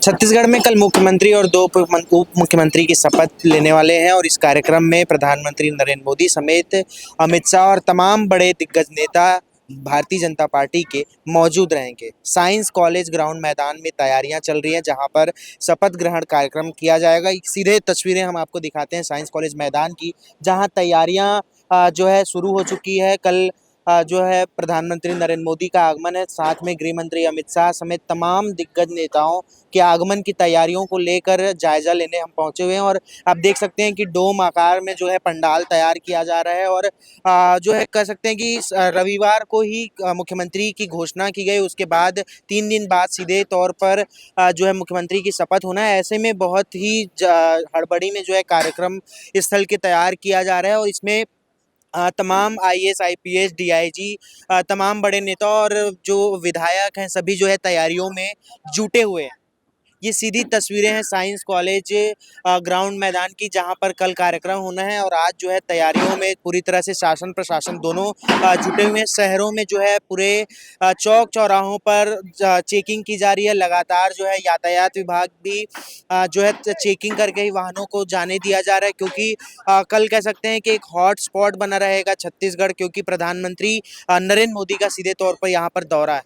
छत्तीसगढ़ में कल मुख्यमंत्री और दो उप मुख्यमंत्री की शपथ लेने वाले हैं और इस कार्यक्रम में प्रधानमंत्री नरेंद्र मोदी समेत अमित शाह और तमाम बड़े दिग्गज नेता भारतीय जनता पार्टी के मौजूद रहेंगे। साइंस कॉलेज ग्राउंड मैदान में तैयारियां चल रही हैं, जहां पर शपथ ग्रहण कार्यक्रम किया जाएगा। सीधे तस्वीरें हम आपको दिखाते हैं साइंस कॉलेज मैदान की, जहां तैयारियां जो है शुरू हो चुकी है। कल जो है प्रधानमंत्री नरेंद्र मोदी का आगमन है, साथ में गृह मंत्री अमित शाह समेत तमाम दिग्गज नेताओं के आगमन की तैयारियों को लेकर जायजा लेने हम पहुंचे हुए हैं। और आप देख सकते हैं कि डोम आकार में जो है पंडाल तैयार किया जा रहा है। और जो है कह सकते हैं कि रविवार को ही मुख्यमंत्री की घोषणा की गई, उसके बाद 3 दिन बाद सीधे तौर पर जो है मुख्यमंत्री की शपथ होना है। ऐसे में बहुत ही हड़बड़ी में जो है कार्यक्रम स्थल के तैयार किया जा रहा है और इसमें तमाम आईएएस, आईपीएस, डीआईजी, तमाम बड़े नेता और जो विधायक हैं सभी जो है तैयारियों में जुटे हुए हैं। ये सीधी तस्वीरें हैं साइंस कॉलेज ग्राउंड मैदान की, जहां पर कल कार्यक्रम होना है। और आज जो है तैयारियों में पूरी तरह से शासन प्रशासन दोनों जुटे हुए हैं। शहरों में जो है पूरे चौक चौराहों पर चेकिंग की जा रही है। लगातार जो है यातायात विभाग भी जो है चेकिंग करके ही वाहनों को जाने दिया जा रहा है, क्योंकि कल कह सकते हैं कि एक हॉट स्पॉट बना रहेगा छत्तीसगढ़, क्योंकि प्रधानमंत्री नरेंद्र मोदी का सीधे तौर पर यहाँ पर दौरा है।